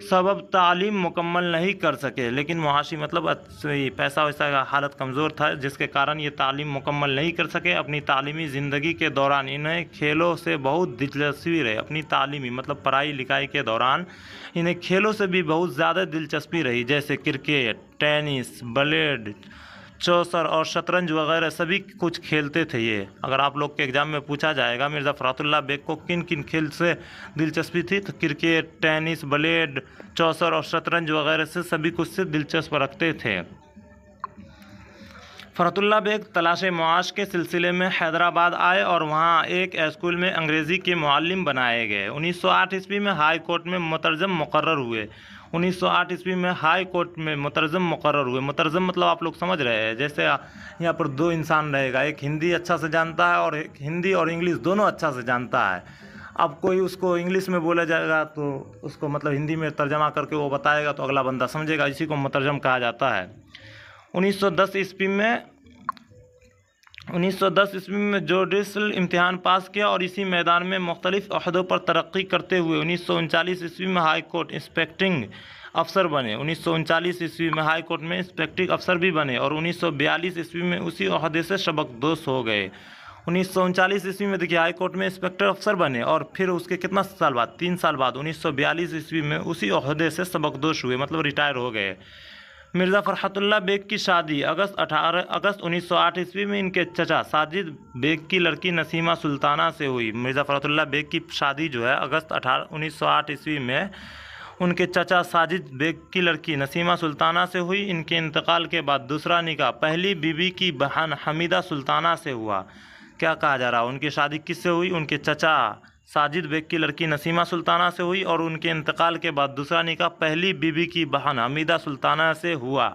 سبب تعلیم مکمل نہیں کر سکے، لیکن معاشی مطلب پیسہ ویسا کا حالت کمزور تھا جس کے کارن یہ تعلیم مکمل نہیں کر سکے۔ اپنی تعلیمی زندگی کے دوران انہیں کھیلوں سے بہت دلچسپی رہی۔ اپنی تعلیمی مطلب پڑھائی لکھائی کے دوران انہیں کھیلوں سے بھی بہت زیادہ دلچسپی رہی، جیسے کرکٹ، ٹینس، بلیڈ، چوسر اور شطرنج وغیرہ سبھی کچھ کھیلتے تھے یہ۔ اگر آپ لوگ کے ایگزام میں پوچھا جائے گا مرزا فرات اللہ بیگ کو کن کن کھیل سے دلچسپی تھی، تو کرکٹ، ٹینس، بلیڈ، چوسر اور شطرنج وغیرہ سے سبھی کچھ سے دلچسپ رکھتے تھے۔ فرات اللہ بیگ تلاش معاش کے سلسلے میں حیدرآباد آئے اور وہاں ایک اسکول میں انگریزی کے معلم بنائے گئے۔ 1908 عیسوی میں ہائی کورٹ میں مترجم مقرر ہوئے۔ 1908 عیسوی میں ہائی کورٹ میں مترجم مقرر ہوئے۔ مترجم مطلب آپ لوگ سمجھ رہے ہیں، جیسے یہاں پر دو انسان رہے گا، ایک ہندی اچھا سے جانتا ہے اور ایک ہندی اور انگلش دونوں اچھا سے جانتا ہے۔ اب کوئی اس کو انگلش میں بولا جائے گا تو اس کو مطلب ہندی میں ترجمہ کر کے وہ بتائے گا تو اگلا بندہ سمجھے گا، اسی کو مترجم کہا جاتا ہے۔ 1910 عیسوی میں جوڈیشل امتحان پاس کیا اور اسی میدان میں مختلف عہدوں پر ترقی کرتے ہوئے 1939 عیسوی میں ہائی کورٹ انسپیکٹنگ افسر بنے۔ 1939 عیسوی میں ہائی کورٹ میں انسپیکٹنگ افسر بھی بنے اور 1942 عیسوی میں اسی عہدے سے سبکدوش ہو گئے۔ 1939 عیسوی میں دیکھیے ہائی کورٹ میں انسپیکٹر افسر بنے اور پھر اس کے کتنا سال بعد 3 سال بعد 1942 عیسوی میں اسی عہدے سے سبکدوش ہوئے، مطلب ریٹائر ہو گئے۔ مرزا فرحت اللہ بیگ کی شادی اگست 1908 عیسوی میں ان کے چچا ساجد بیگ کی لڑکی نسیمہ سلطانہ سے ہوئی۔ مرزا فرحت اللہ بیگ کی شادی جو ہے اگست 1908 عیسوی میں ان کے چچا ساجد بیگ کی لڑکی نسیمہ سلطانہ سے ہوئی۔ ان کے انتقال کے بعد دوسرا نکاح پہلی بیوی کی بہن حمیدہ سلطانہ سے ہوا۔ کیا کہا جا رہا ہے، ان کی شادی کس سے ہوئی؟ ان کے چچا ساجد بیگ کی لڑکی نسیمہ سلطانہ سے ہوئی اور ان کے انتقال کے بعد دوسرا نکاح پہلی بیوی کی بہن حمیدہ سلطانہ سے ہوا۔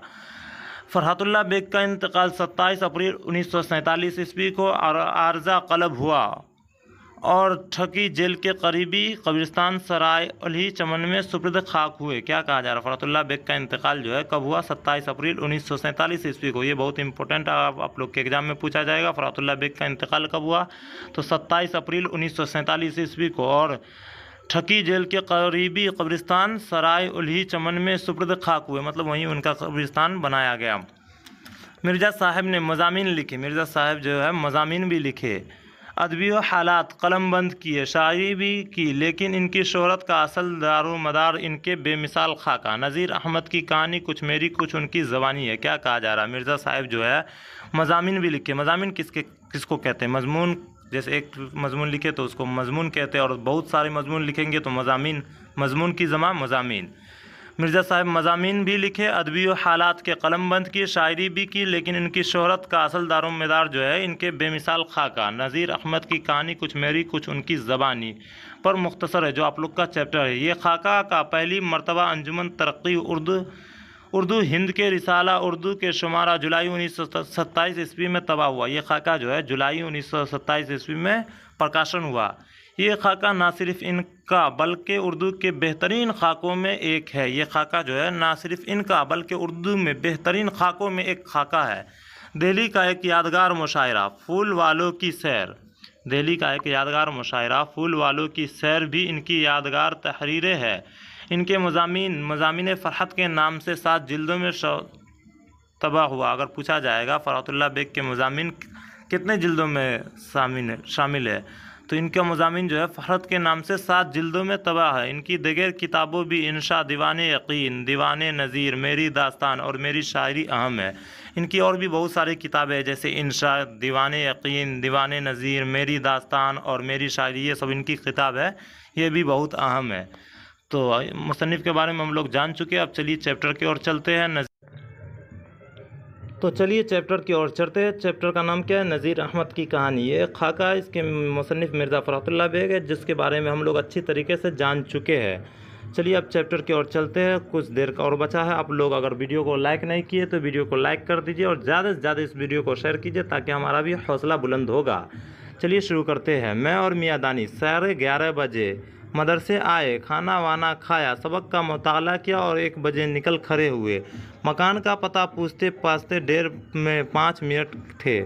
فرحت اللہ بیگ کا انتقال 27 اپریل 1947 عیسوی کو عارضہ قلب ہوا اور ٹھکی جیل کے قریبی قبرستان سرائے علی چمن میں سپرد خاک ہوئے۔ کیا کہا جا رہا ہے، فرحت اللہ بیگ کا انتقال جو ہے کب ہوا؟ 27 اپریل 1947 عیسوی کو۔ یہ بہت امپورٹنٹ آپ لوگ کے ایگزام میں پوچھا جائے گا، فرحت اللہ بیگ کا انتقال کب ہوا؟ تو 27 اپریل 1947 عیسوی کو، اور ٹھکی جیل کے قریبی قبرستان سرائے علی چمن میں سپرد خاک ہوئے، مطلب وہیں ان کا قبرستان بنایا گیا۔ مرزا صاحب نے مضامین لکھے، مرزا صاحب جو ہے مضامین بھی لکھے، ادبی و حالات قلم بند کیے، شاعری بھی کی، لیکن ان کی شہرت کا اصل دار و مدار ان کے بے مثال خاکہ نذیر احمد کی کہانی کچھ میری کچھ ان کی زبانی ہے۔ کیا کہا جا رہا ہے، مرزا صاحب جو ہے مضامین بھی لکھے۔ مضامین کس کو کہتے ہیں؟ مضمون، جیسے ایک مضمون لکھے تو اس کو مضمون کہتے ہیں، اور بہت سارے مضمون لکھیں گے تو مضمون کی جمع مضامین۔ مرزا صاحب مضامین بھی لکھے، ادبی و حالات کے قلم بند کیے، شاعری بھی کی، لیکن ان کی شہرت کا اصل دار و مدار جو ہے ان کے بے مثال خاکہ نذیر احمد کی کہانی کچھ میری کچھ ان کی زبانی پر مختصر ہے، جو آپ لوگ کا چیپٹر ہے۔ یہ خاکہ کا پہلی مرتبہ انجمن ترقی اردو ہند کے رسالہ اردو کے شمارہ جولائی 1927 عیسوی میں طبع ہوا۔ یہ خاکہ جو ہے جولائی 1927 عیسوی میں پرکاشن ہوا۔ یہ خاکہ نہ صرف ان کا بلکہ اردو کے بہترین خاکوں میں ایک ہے۔ یہ خاکہ جو ہے نہ صرف ان کا بلکہ اردو میں بہترین خاکوں میں ایک خاکہ ہے۔ دہلی کا ایک یادگار مشاعرہ پھول والوں کی سیر، دہلی کا ایک یادگار مشاعرہ پھول والوں کی سیر بھی ان کی یادگار تحریریں ہے۔ ان کے مضامین فرحت کے نام سے 7 جلدوں میں طبع ہوا۔ اگر پوچھا جائے گا فرحت اللہ بیگ کے مضامین کتنے جلدوں میں شامل ہے، تو ان کا مضامین جو ہے فرحت کے نام سے 7 جلدوں میں طبع ہے۔ ان کی دیگر کتابوں بھی انشا، دیوان یقین، دیوان نظیر، میری داستان اور میری شاعری اہم ہے۔ ان کی اور بھی بہت ساری کتابیں ہیں، جیسے انشا، دیوان یقین، دیوان نظیر، میری داستان اور میری شاعری، یہ سب ان کی کتاب ہے، یہ بھی بہت اہم ہے۔ تو مصنف کے بارے میں ہم لوگ جان چکے، اب چلیے چیپٹر کی اور چلتے ہیں۔ تو چلیے چیپٹر کی اور چلتے ہیں۔ چیپٹر کا نام کیا ہے؟ نذیر احمد کی کہانی۔ یہ خاکہ اس کے مصنف مرزا فرحت اللہ بیگ ہے، جس کے بارے میں ہم لوگ اچھی طریقے سے جان چکے ہیں۔ چلیے اب چیپٹر کی اور چلتے ہیں، کچھ دیر کا اور بچا ہے۔ آپ لوگ اگر ویڈیو کو لائک نہیں کیے تو ویڈیو کو لائک کر دیجیے اور زیادہ سے زیادہ اس ویڈیو کو شیئر کیجیے تاکہ ہمارا بھی حوصلہ بلند ہوگا۔ چلیے شروع کرتے ہیں۔ میں اور میاں دانی 11:30 بجے مدرسے آئے، کھانا وانا کھایا، سبق کا مطالعہ کیا اور 1 بجے نکل کھڑے ہوئے۔ مکان کا پتہ پوچھتے پوچھتے 1:30 میں 5 منٹ تھے۔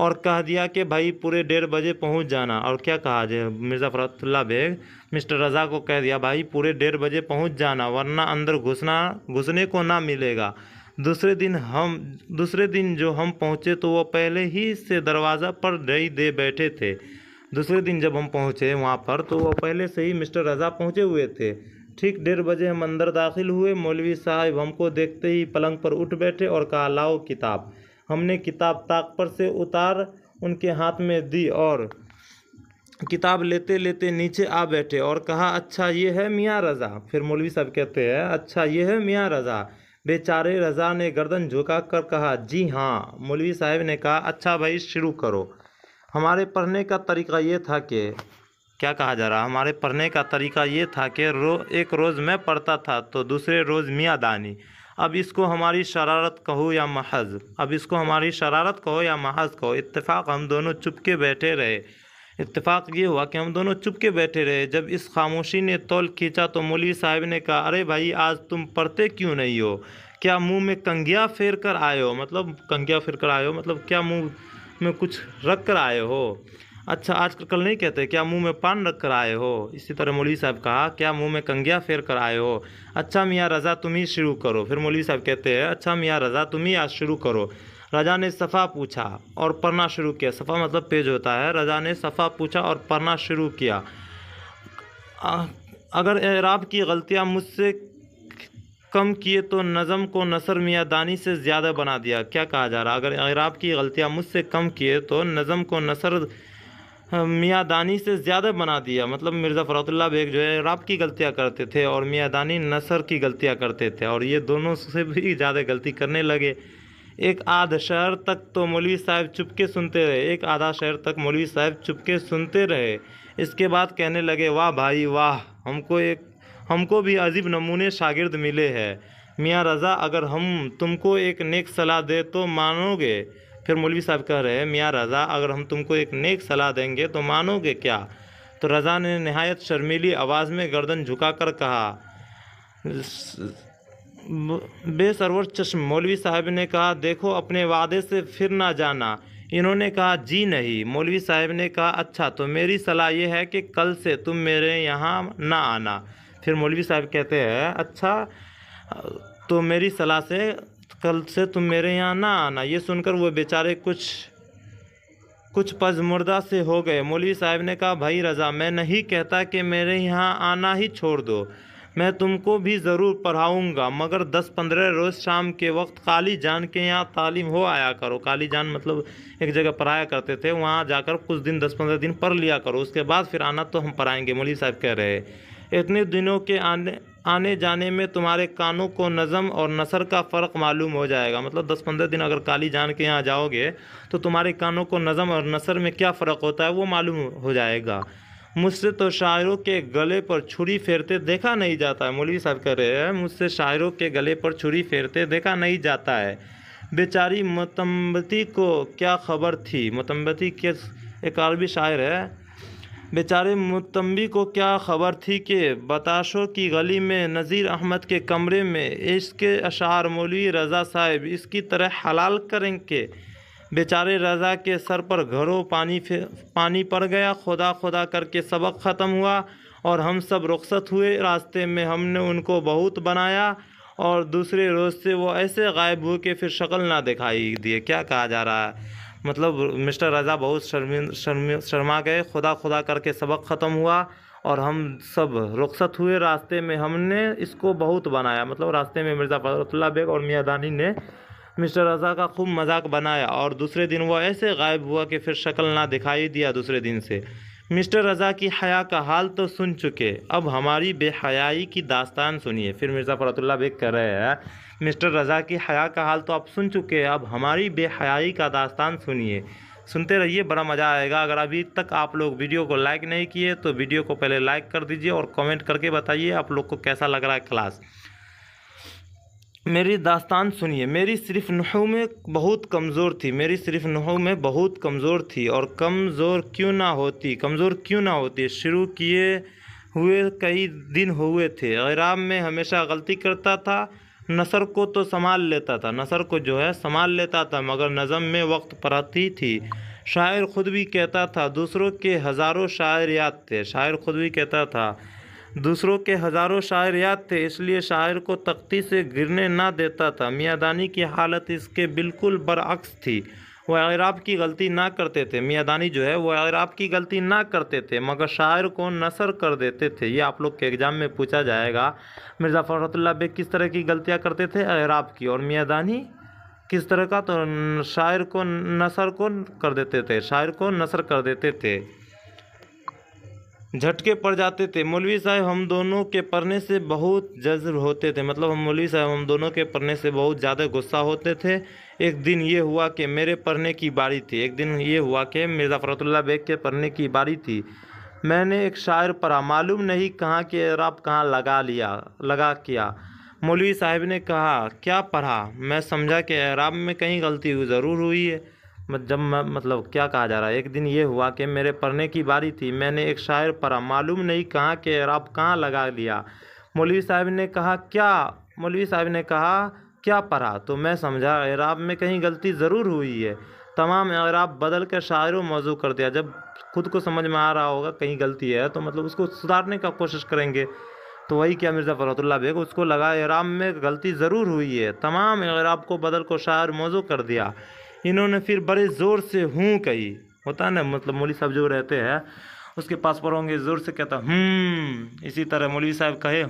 اور کہہ دیا کہ بھائی پورے 1:30 بجے پہنچ جانا۔ اور کیا کہا جائے، مرزا فرات اللہ بیگ مسٹر رضا کو کہہ دیا بھائی پورے 1:30 بجے پہنچ جانا ورنہ اندر گھسنے کو نہ ملے گا۔ دوسرے دن جو ہم پہنچے تو وہ پہلے ہی سے دروازہ پر ڈئی دے بیٹھے تھے۔ دوسرے دن جب ہم پہنچے وہاں پر تو وہ پہلے سے ہی مسٹر رضا پہنچے ہوئے تھے۔ ٹھیک 1:30 بجے ہم اندر داخل ہوئے، مولوی صاحب ہم کو دیکھتے ہی پلنگ پر اٹھ بیٹھے اور کہا لاؤ کتاب۔ ہم نے کتاب طاق پر سے اتار ان کے ہاتھ میں دی اور کتاب لیتے لیتے نیچے آ بیٹھے اور کہا اچھا یہ ہے میاں رضا۔ پھر مولوی صاحب کہتے ہیں اچھا یہ ہے میاں رضا۔ بیچارے رضا نے گردن جھکا کر کہا جی ہاں۔ مولوی صاحب نے کہا اچھا بھائی شروع کرو۔ ہمارے پڑھنے کا طریقہ یہ تھا کہ کیا کہا جا رہا، ہمارے پڑھنے کا طریقہ یہ تھا کہ ایک روز میں پڑھتا تھا تو دوسرے روز میاں دانی۔ اب اس کو ہماری شرارت کہو یا محض کہو، اتفاق ہم دونوں چپ کے بیٹھے رہے۔ اتفاق یہ ہوا کہ ہم دونوں چپ کے بیٹھے رہے۔ جب اس خاموشی نے طول کھینچا تو مولوی صاحب نے کہا ارے بھائی آج تم پڑھتے کیوں نہیں ہو؟ کیا منہ میں کنگھیا پھیر کر آئے ہو؟ مطلب کیا منہ میں کچھ رکھ کر آئے ہو؟ اچھا آج کل نہیں کہتے کیا منہ میں پان رکھ کر آئے ہو؟ اسی طرح مولوی صاحب کہا کیا منہ میں کنگھیا پھیر کر آئے ہو؟ اچھا میاں رضا تم ہی شروع کرو۔ پھر مولوی صاحب کہتے ہیں اچھا میاں رضا تم ہی آج شروع کرو۔ رضا نے صفحہ پوچھا اور پڑھنا شروع کیا۔ صفحہ مطلب پیج ہوتا ہے۔ رضا نے صفحہ پوچھا اور پڑھنا شروع کیا۔ اگر اعراب کی غلطیاں مجھ سے کم کیے تو نظم کو نثر میاں دانی سے زیادہ بنا دیا۔ کیا کہا جا رہا، اگر اعراب کی غلطیاں مجھ سے کم کیے تو نظم کو نثر میاں دانی سے زیادہ بنا دیا۔ مطلب مرزا فرات اللہ بیگ جو ہے اعراب کی غلطیاں کرتے تھے اور میاں دانی نثر کی غلطیاں کرتے تھے اور یہ دونوں سے بھی زیادہ غلطی کرنے لگے۔ ایک آدھ شعر تک تو مولوی صاحب چپ کے سنتے رہے۔ اس کے بعد کہنے لگے واہ بھائی واہ، ہم کو بھی عجیب نمونے شاگرد ملے ہیں۔ میاں رضا اگر ہم تم کو ایک نیک صلاح دے تو مانو گے؟ پھر مولوی صاحب کہہ رہے ہیں میاں رضا اگر ہم تم کو ایک نیک صلاح دیں گے تو مانو گے کیا؟ تو رضا نے نہایت شرمیلی آواز میں گردن جھکا کر کہا بے سرور چشم۔ مولوی صاحب نے کہا دیکھو اپنے وعدے سے پھر نہ جانا۔ انہوں نے کہا جی نہیں۔ مولوی صاحب نے کہا اچھا تو میری صلاح یہ ہے کہ کل سے تم میرے یہاں نہ آنا۔ پھر مولوی صاحب کہتے ہیں اچھا تو میری صلاح سے کل سے تم میرے یہاں نہ آنا۔ یہ سن کر وہ بیچارے کچھ پژمردہ سے ہو گئے۔ مولوی صاحب نے کہا بھائی رضا میں نہیں کہتا کہ میرے یہاں آنا ہی چھوڑ دو، میں تم کو بھی ضرور پڑھاؤں گا، مگر 10-15 روز شام کے وقت قالی جان کے یہاں تعلیم ہو آیا کرو۔ قالی جان مطلب ایک جگہ پڑھایا کرتے تھے، وہاں جا کر کچھ دن 10-15 دن پڑھ لیا کرو، اس کے بعد پھر آنا تو ہم پڑھائیں گے۔ مولوی صاحب کہہ رہے اتنے دنوں کے آنے جانے میں تمہارے کانوں کو نظم اور نثر کا فرق معلوم ہو جائے گا۔ مطلب 10-15 دن اگر قالی جان کے یہاں جاؤ گے تو تمہارے کانوں کو نظم اور نثر میں کیا فرق ہوتا ہے وہ معلوم ہو جائے گا۔ مجھ سے تو شاعروں کے گلے پر چھری پھیرتے دیکھا نہیں جاتا ہے۔ مولوی صاحب کہہ رہے ہیں مجھ سے شاعروں کے گلے پر چھری پھیرتے دیکھا نہیں جاتا ہے۔ بیچاری متنبتی کو کیا خبر تھی، متنبتی ایک عربی شاعر ہے، بیچارے متنبی کو کیا خبر تھی کہ بتاشوں کی گلی میں نذیر احمد کے کمرے میں اس کے اشعار مولوی رضا صاحب اس کی طرح حلال کریں کہ بیچارے رضا کے سر پر گھروں پانی پڑ گیا۔ خدا خدا کر کے سبق ختم ہوا اور ہم سب رخصت ہوئے۔ راستے میں ہم نے ان کو بہت بنایا اور دوسرے روز سے وہ ایسے غائب ہوئے کہ پھر شکل نہ دکھائی دیے۔ کیا کہا جا رہا ہے، مطلب مسٹر رضا بہت شرما گئے، خدا خدا کر کے سبق ختم ہوا اور ہم سب رخصت ہوئے۔ راستے میں ہم نے اس کو بہت بنایا، مطلب راستے میں مرزا فرات اللہ بیگ اور میاں دانی نے مسٹر رضا کا خوب مذاق بنایا اور دوسرے دن وہ ایسے غائب ہوا کہ پھر شکل نہ دکھائی دیا دوسرے دن سے۔ مسٹر رضا کی حیا کا حال تو سن چکے، اب ہماری بے حیائی کی داستان سنیے۔ پھر مرزا فرات اللہ بیگ کہہ رہے ہیں مسٹر رضا کی حیا کا حال تو آپ سن چکے، اب ہماری بے حیائی کا داستان سنیے۔ سنتے رہیے، بڑا مزہ آئے گا۔ اگر ابھی تک آپ لوگ ویڈیو کو لائک نہیں کیے تو ویڈیو کو پہلے لائک کر دیجیے اور کمنٹ کر کے بتائیے آپ لوگ کو کیسا لگ رہا ہے کلاس۔ میری داستان سنیے۔ میری صرف نحو میں بہت کمزور تھی اور کمزور کیوں نہ ہوتی، شروع کیے ہوئے کئی دن ہوئے تھے۔ اعراب میں ہمیشہ غلطی کرتا تھا، نثر کو سنبھال لیتا تھا مگر نظم میں وقت پڑتی تھی۔ شاعر خود بھی کہتا تھا دوسروں کے ہزاروں شاعر یاد تھے، شاعر خود بھی کہتا تھا دوسروں کے ہزاروں شاعر یاد تھے، اس لیے شاعر کو تختی سے گرنے نہ دیتا تھا۔ میاں دانی کی حالت اس کے بالکل برعکس تھی، وہ اعراب کی غلطی نہ کرتے تھے، میاں دانی جو ہے وہ اعراب کی غلطی نہ کرتے تھے مگر شاعر کو نثر کر دیتے تھے۔ یہ آپ لوگ کے ایگزام میں پوچھا جائے گا، مرزا فخرۃ اللہ بیگ کس طرح کی غلطیاں کرتے تھے؟ اعراب کی۔ اور میاں دانی کس طرح کا؟ تو شاعر کو نثر کو کر دیتے تھے، شاعر کو نثر کر دیتے تھے، جھٹکے پڑ جاتے تھے۔ مولوی صاحب ہم دونوں کے پڑھنے سے بہت جذب ہوتے تھے، مطلب مولوی صاحب ہم دونوں کے پڑھنے سے بہت زیادہ غصہ ہوتے تھے۔ ایک دن یہ ہوا کہ میرے پڑھنے کی باری تھی، ایک دن یہ ہوا کہ مرزا فخرۃ اللہ بیگ کے پڑھنے کی باری تھی، میں نے ایک شاعر پڑھا، معلوم نہیں کہاں کے اعراب کہاں لگا کیا۔ مولوی صاحب نے کہا کیا پڑھا؟ میں سمجھا کہ اعراب میں کہیں غلطی ضرور ہوئی ہے۔ مطلب کیا کہا جا رہا ہے؟ ایک دن یہ ہوا کہ میرے پڑھنے کی باری تھی، میں نے ایک شاعر پڑھا، معلوم نہیں کہاں کہ اعراب کہاں لگا لیا۔ مولوی صاحب نے کہا کیا پڑھا؟ تو میں سمجھا اعراب میں کہیں غلطی ضرور ہوئی ہے، تمام اعراب بدل کر شاعر و موضوع کر دیا۔ جب خود کو سمجھ میں آ رہا ہوگا کہیں غلطی ہے تو مطلب اس کو سدھارنے کا کوشش کریں گے، تو وہی کیا مرزا فخرۃ اللہ بیگ اس کو لگا اعراب میں غلطی ضرور ہوئی ہے، تمام اعراب کو بدل کو شاعر موضوع کر دیا۔ انہوں نے پھر بڑے زور سے ہوں کہی، ہوتا ہے نا، مطلب مولوی صاحب جو رہتے ہیں اس کے پاس پڑھوں گے زور سے کہتا اسی طرح مولوی صاحب کہے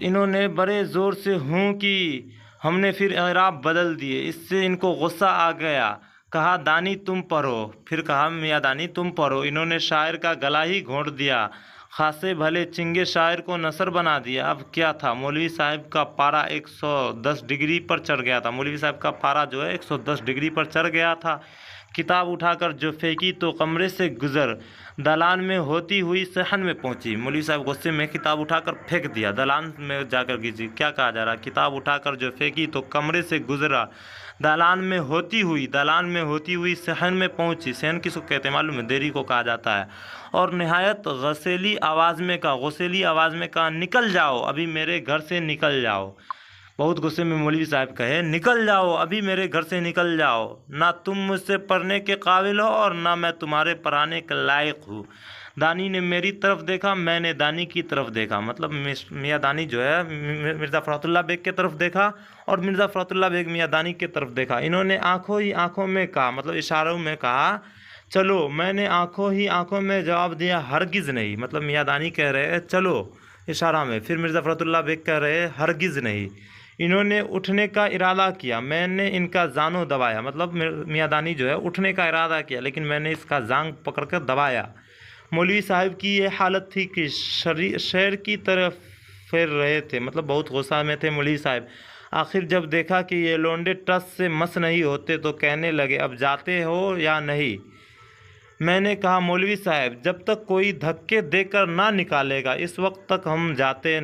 انہوں نے بڑے زور سے ہوں کی، ہم نے پھر اعراب بدل دیے، اس سے ان کو غصہ آ گیا، کہا دانی تم پڑھو، پھر کہا میاں دانی تم پڑھو، انہوں نے شاعر کا گلا ہی گھونٹ دیا، خاصے بھلے چنگے شاعر کو نثر بنا دیا۔ اب کیا تھا؟ مولوی صاحب کا پارا 110 ڈگری پر چڑھ گیا تھا، مولوی صاحب کا پارا جو ہے 110 ڈگری پر چڑھ گیا تھا۔ کتاب اٹھا کر جو پھینکی تو کمرے سے گزر دالان میں ہوتی ہوئی صحن میں پہنچی۔ مولوی صاحب غصے میں کتاب اٹھا کر پھینک دیا، دالان میں جا کر گزری۔ کیا کہا جا رہا؟ کتاب اٹھا کر جو پھینکی تو کمرے سے گزرا دالان میں ہوتی ہوئی صحن میں پہنچی۔ صحن کس کو کہتے ہیں معلوم ہے؟ دیری کو کہا جاتا ہے۔ اور نہایت غصیلی آواز میں کہا نکل جاؤ، ابھی میرے گھر سے نکل جاؤ۔ بہت غصے میں مولوی صاحب کہے نکل جاؤ، ابھی میرے گھر سے نکل جاؤ، نہ تم مجھ سے پڑھنے کے قابل ہو اور نہ میں تمہارے پڑھانے کے لائق ہوں۔ دانی نے میری طرف دیکھا، میں نے دانی کی طرف دیکھا، مطلب میاں دانی جو ہے مرزا فخرۃ اللہ بیگ کی طرف دیکھا اور مرزا فخرۃ اللہ بیگ میاں دانی کی طرف دیکھا۔ انہوں نے آنکھوں ہی آنکھوں میں کہا، مطلب اشاروں میں کہا چلو، میں نے آنکھوں ہی آنکھوں میں جواب دیا ہرگز نہیں، مطلب میاں دانی کہہ رہے ہیں چلو اشارہ میں، پھر مرزا فخرۃ اللہ بیگ کہہ رہے ہیں ہرگز نہیں۔ انہوں نے اٹھنے کا ارادہ کیا، میں نے ان کا زانو دبایا، مطلب میاں دانی جو ہے اٹھنے کا ارادہ کیا لیکن میں نے اس کا زانگ پکڑ کر دبایا۔ مولوی صاحب کی یہ حالت تھی کہ شیر کی طرف پھیر رہے تھے، مطلب بہت غصہ میں تھے مولوی صاحب۔ آخر جب دیکھا کہ یہ لونڈے ٹس سے مس نہیں ہوتے تو کہنے لگے اب جاتے ہو یا نہیں؟ میں نے کہا مولوی صاحب جب تک کوئی دھکے دے کر نہ نکالے گا اس وقت تک ہم جاتے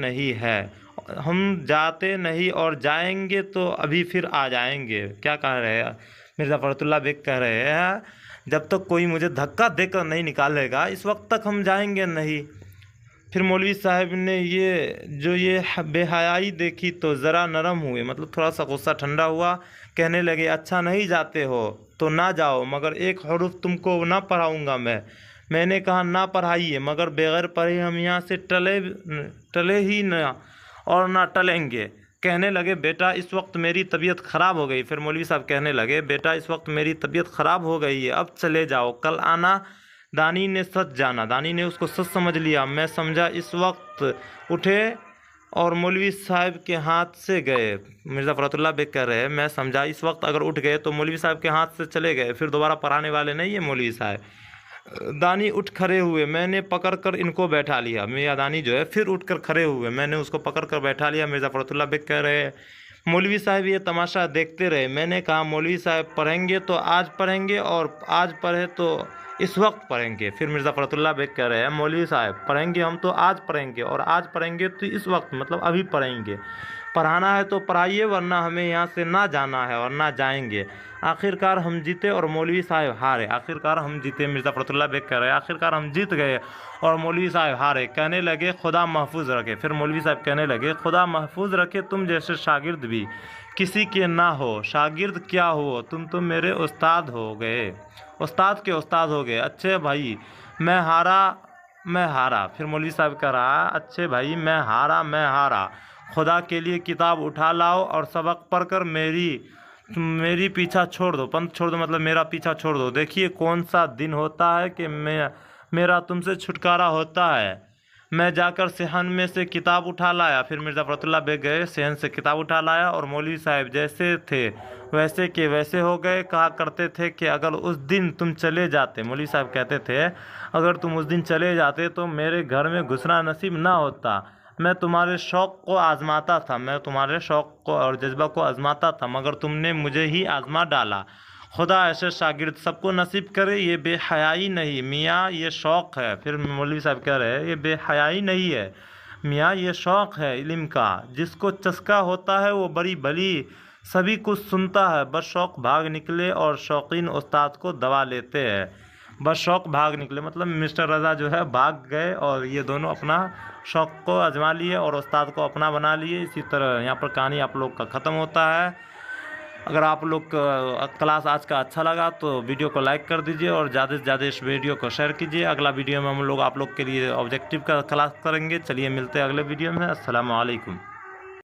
نہیں اور جائیں گے تو ابھی پھر آ جائیں گے۔ کیا کہہ رہے ہیں مرزا فخرۃ اللہ بیگ؟ کہہ رہے ہیں جب تک کوئی مجھے دھکا دے کر نہیں نکالے گا اس وقت تک ہم جائیں گے نہیں۔ پھر مولوی صاحب نے یہ بے حیائی دیکھی تو ذرا نرم ہوئے، مطلب تھوڑا سا غصہ ٹھنڈا ہوا، کہنے لگے اچھا نہیں جاتے ہو تو نہ جاؤ، مگر ایک حرف تم کو نہ پڑھاؤں گا میں نے کہا نہ پڑھائیے، مگر بغیر پڑھے ہم یہاں سے ٹلے ہی نہ اور نہ ٹلیں گے۔ کہنے لگے بیٹا اس وقت میری طبیعت خراب ہو گئی، پھر مولوی صاحب کہنے لگے بیٹا اس وقت میری طبیعت خراب ہو گئی ہے، اب چلے جاؤ، کل آنا۔ دانی نے سچ جانا، دانی نے اس کو سچ سمجھ لیا۔ میں سمجھا اس وقت اٹھے اور مولوی صاحب کے ہاتھ سے گئے۔ مرزا فخرۃ اللہ بیگ کہہ رہے ہیں میں سمجھا اس وقت اگر اٹھ گئے تو مولوی صاحب کے ہاتھ سے چلے گئے، پھر دوبارہ پڑھانے والے نہیں ہیں مولوی صاحب۔ دانی اٹھ کھڑے ہوئے، میں نے پکڑ کر ان کو بیٹھا لیا۔ میاں دانی جو ہے پھر اٹھ کر کھڑے ہوئے، میں نے اس کو پکڑ کر بیٹھا لیا۔ مرزا فخرۃ اللہ بیگ کہہ رہے ہیں مولوی صاحب یہ تماشا دیکھتے رہے۔ میں نے کہا مولوی صاحب پڑھیں گے تو آج پڑھیں گے اور آج پڑھے تو اس وقت پڑھیں گے۔ پھر مرزا فخرۃ اللہ بیگ کہہ رہے ہیں مولوی صاحب پڑھیں گے ہم تو آج پڑھیں گے اور آج پڑھیں گے تو اس وقت، مطلب ابھی پڑھیں گے۔ پڑھانا ہے تو پڑھائیے، ورنہ ہمیں یہاں سے نہ جانا ہے اور نہ جائیں گے۔ آخرکار ہم جیتے اور مولوی صاحب ہارے۔ آخرکار ہم جیتے، مرزا فرت اللہ بیگ کہہ رہے ہیں آخرکار ہم جیت گئے اور مولوی صاحب ہارے۔ کہنے لگے خدا محفوظ رکھے۔ پھر مولوی صاحب کہنے لگے خدا محفوظ رکھے تم جیسے شاگرد بھی کسی کے نہ ہو۔ شاگرد کیا ہو، تم تو میرے استاد ہو گئے، استاد کے استاد ہو گئے۔ اچھے بھائی میں ہارا۔ پھر مولوی صاحب کہہ رہا اچھے بھائی میں ہارا، خدا کے لیے کتاب اٹھا لاؤ اور سبق پڑھ کر میری پیچھا چھوڑ دو، پنتھ چھوڑ دو، مطلب میرا پیچھا چھوڑ دو۔ دیکھیے کون سا دن ہوتا ہے کہ میرا تم سے چھٹکارا ہوتا ہے۔ میں جا کر صحن میں سے کتاب اٹھا لایا۔ پھر مرزا فرت اللہ بیگ گئے، صحن سے کتاب اٹھا لایا اور مولوی صاحب جیسے تھے ویسے کے ویسے ہو گئے۔ کہا کرتے تھے کہ اگر اس دن تم چلے جاتے، مولوی صاحب کہتے تھے اگر تم اس دن چلے جاتے تو میرے گھر میں گھسنا نصیب نہ ہوتا۔ میں تمہارے شوق کو آزماتا تھا، میں تمہارے شوق کو اور جذبہ کو آزماتا تھا، مگر تم نے مجھے ہی آزما ڈالا۔ خدا ایسے شاگرد سب کو نصیب کرے۔ یہ بے حیائی نہیں میاں، یہ شوق ہے۔ پھر مولوی صاحب کہہ رہے ہیں یہ بے حیائی نہیں ہے میاں، یہ شوق ہے علم کا۔ جس کو چسکا ہوتا ہے وہ بڑی بھلی سبھی کچھ سنتا ہے، بس شوق بھاگ نکلے اور شوقین استاد کو دبا لیتے ہیں۔ بس شوق بھاگ نکلے مطلب مسٹر رضا جو ہے بھاگ گئے اور یہ دونوں اپنا شوق کو آزما لیے اور استاد کو اپنا بنا لیے۔ اسی طرح یہاں پر کہانی آپ لوگ کا ختم ہوتا ہے۔ اگر آپ لوگ کلاس آج کا اچھا لگا تو ویڈیو کو لائک کر دیجئے اور زیادہ سے زیادہ اس ویڈیو کو شیئر کیجئے۔ اگلا ویڈیو میں ہم لوگ آپ لوگ کے لیے آبجیکٹیو کا کلاس کریں گے۔ چلیے ملتے ہیں اگلے ویڈیو میں۔ السلام علیکم۔